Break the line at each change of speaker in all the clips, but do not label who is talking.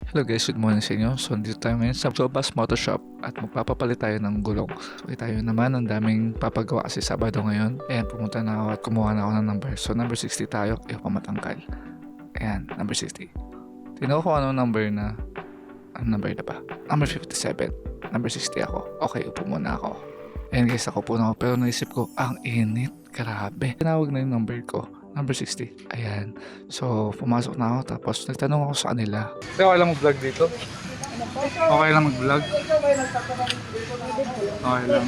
Hello guys, good morning sa inyo. So dito tayo ngayon sa Jobas Motor Shop at magpapapalit tayo ng gulong. So tayo naman, ang daming papagawa kasi Sabado ngayon. Ayan, pumunta na ako at kumuha na ako ng number. So number 60 tayo, ayoko matangkal. Ayan, number 60. Tinaw ko anong number na, number na ba? Number 57. Number 60 ako. Okay, upo muna ako. Ayan guys, ako po na ako. Pero naisip ko, ang init. Grabe. Tinawag na yung number ko. Number 60. Ayan. So, pumasok na ako. Tapos, nagtanong ako sa kanila. Okay lang mag-vlog dito? Okay lang mag-vlog? Okay lang.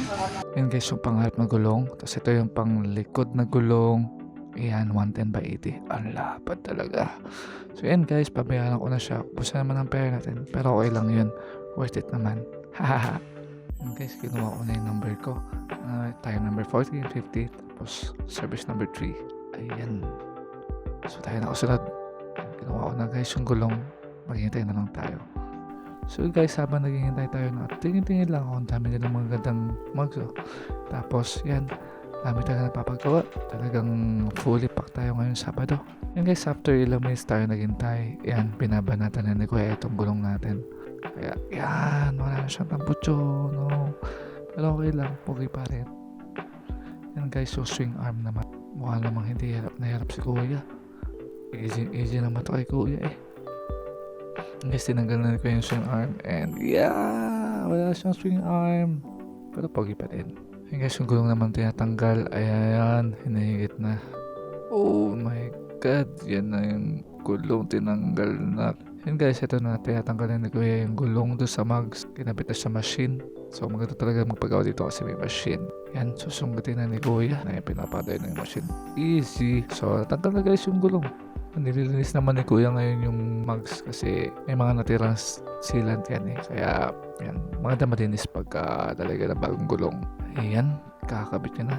Ayan guys, yung pangharap na gulong. Tapos ito yung panglikod na gulong. Ayan, 110 by 80. Ang lapad talaga. So, ayan guys, pabayaran ko na siya. Busa naman ang pera natin. Pero okay lang yun. Worth it naman. Hahaha. Ayan guys, kinuha ko na yung number ko. Tayo number 40 and 50. Tapos, service number 3. Ayan. So tayo na kasunod. Ginawa ko na guys yung gulong. Maghihintay na lang tayo. So guys, habang naghihintay tayo na tingin-tingin lang ako. Ang dami nilang mga gandang mugs. Tapos yan. Dami talaga napapagawa. Talagang fully packed tayo ngayon Sabado. Yan guys, after ilang minutes tayo naghintay. Yan, binabanatan na ni Kuya itong gulong natin. Kaya yan, wala na siyang tambutso. No. Pero okay lang. Pugi pa rin. Yan guys, yung swing arm naman. Mukha namang hindi hirap si Kuya. Easy naman to kay Kuya eh. Guys, tinanggalan ko yung swing arm. And yeah, wala siyang swing arm. Pero pogi pa rin. And guys, yung gulong naman tinatanggal. Ayan, hinahigit na. Oh my God. Yan na yung gulong tinanggal na. And guys, ito na tinatanggalan ni Kuya yung gulong doon sa mugs. Kinabit na sa machine. So maganda talaga magpagawa dito kasi may machine. Yan, susungatin na ni Kuya na yung pinapaday na yung machine. Easy. So natanggal na guys yung gulong. Nililinis naman ni Kuya ngayon yung mugs kasi may mga natirang sealant yan eh. Kaya yan, maganda malinis pagka talaga ng bagong gulong. Ayan, kakabit niya na.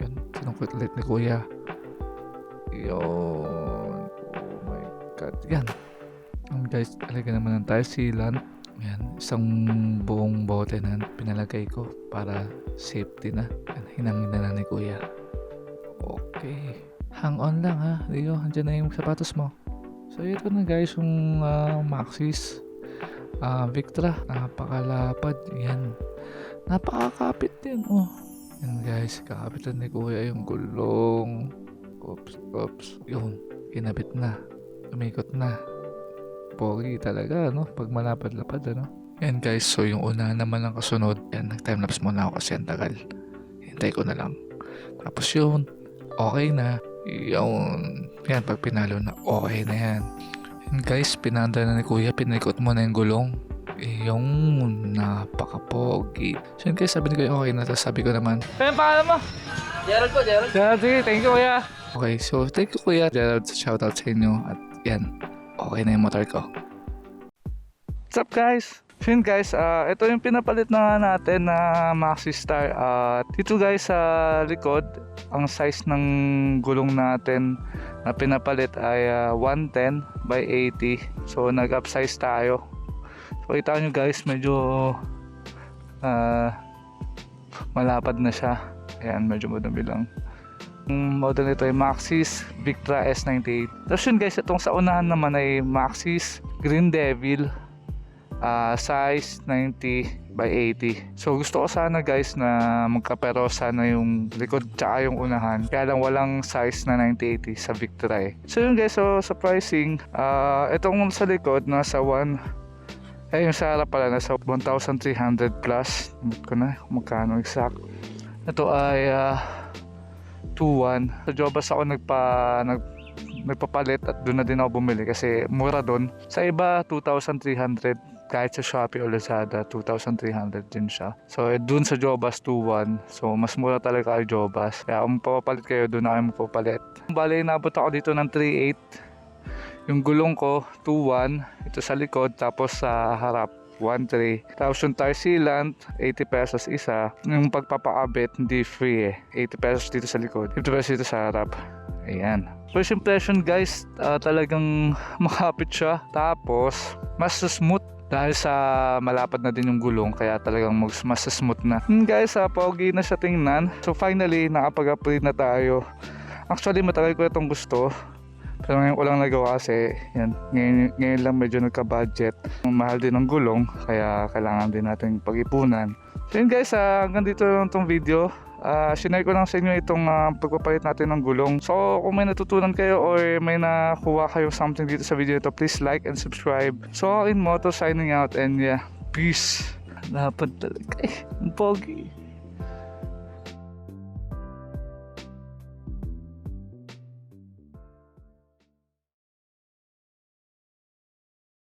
Yun, sinungkot ulit ni Kuya. Yun. Oh my God. Yan. Guys, talaga naman ng tire sealant. Yan, isang buong bote na pinalagay ko para safety na. Yan, hinangin na ni Kuya. Okay. Hang on lang ha. Rio, andyan na yung sapatos mo. So ito na guys yung Maxxis Victra. Napakalapad. Yan. Napakakapit din. Oh. Yan guys, kakapitan ni Kuya yung gulong. Oops. Yun, kinabit na. Umikot na. Pogi talaga, no? Pag malapad-lapad, ano? Yan guys, so yung una naman ang kasunod. Yan, nag-timelapse muna ako kasi ang tagal. Hintay ko na lang. Tapos yun, okay na. Yun, yan, pag pinalo na, okay na yan. Yan guys, pinanda na ni Kuya, pinikot mo na yung gulong. Yung napaka-pogi. So yun guys, sabi ni Kuya, okay na. Tapos sabi ko naman, ayun, pangalan mo?
Gerald po, Gerald.
Gerald, sige, thank you Kuya. Okay, so thank you Kuya Gerald, shoutout sa inyo. At yan, okay na yung motor ko. What's up guys? So yun guys, ito yung pinapalit na natin na Maxxis Star. Dito guys sa likod, ang size ng gulong natin na pinapalit ay 110 by 80. So nag-upsize tayo. So kita nyo guys, medyo malapad na siya. Ayan, medyo madami lang. Ang model nito ay Maxxis Victra S98. Tapos yun guys, itong sa unahan naman ay Maxxis Green Devil, size 90 by 80. So gusto ko sana guys na magkapero sana yung likod tsaka yung unahan. Kaya lang walang size na 90-80 sa Victra eh. So yun guys, so sa pricing, itong sa likod nasa yung sa harap pala nasa 1,300 plus. Hindi ko na kung magkano exact. Ito ay 2-1. Sa Jobas ako nagpapalit at doon na din ako bumili kasi mura doon. Sa iba 2,300, kahit sa Shopee o Lazada 2,300 din siya. So doon sa Jobas 2-1. So mas mura talaga kay Jobas. Kaya kung papapalit kayo, doon na kayo magpapalit. Bale, nabot ako dito ng 3.8. Yung gulong ko 2-1. Ito sa likod, tapos sa harap 1.3. Tapos yung tire sealant 80 pesos isa. Yung pagpapakabit hindi free eh. 80 pesos dito sa likod, 50 pesos dito sa harap. Ayan. First impression guys, talagang makapit siya. Tapos mas smooth dahil sa malapad na din yung gulong, kaya talagang mas smooth na. Guys, pogi na siya tingnan. So finally nakapag-upgrade na tayo. Actually matagal ko itong gusto. Pero ngayon ko lang nagawa kasi yan, ngayon lang medyo nagka-budget. Mahal din ng gulong kaya kailangan din natin pag-ipunan. So yun guys, hanggang dito lang itong video. Shinare ko lang sa inyo itong pagpapalit natin ng gulong. So kung may natutunan kayo or may nakuha kayo something dito sa video ito, please like and subscribe. So in Moto signing out and yeah, peace. Dapat talaga ang pogi.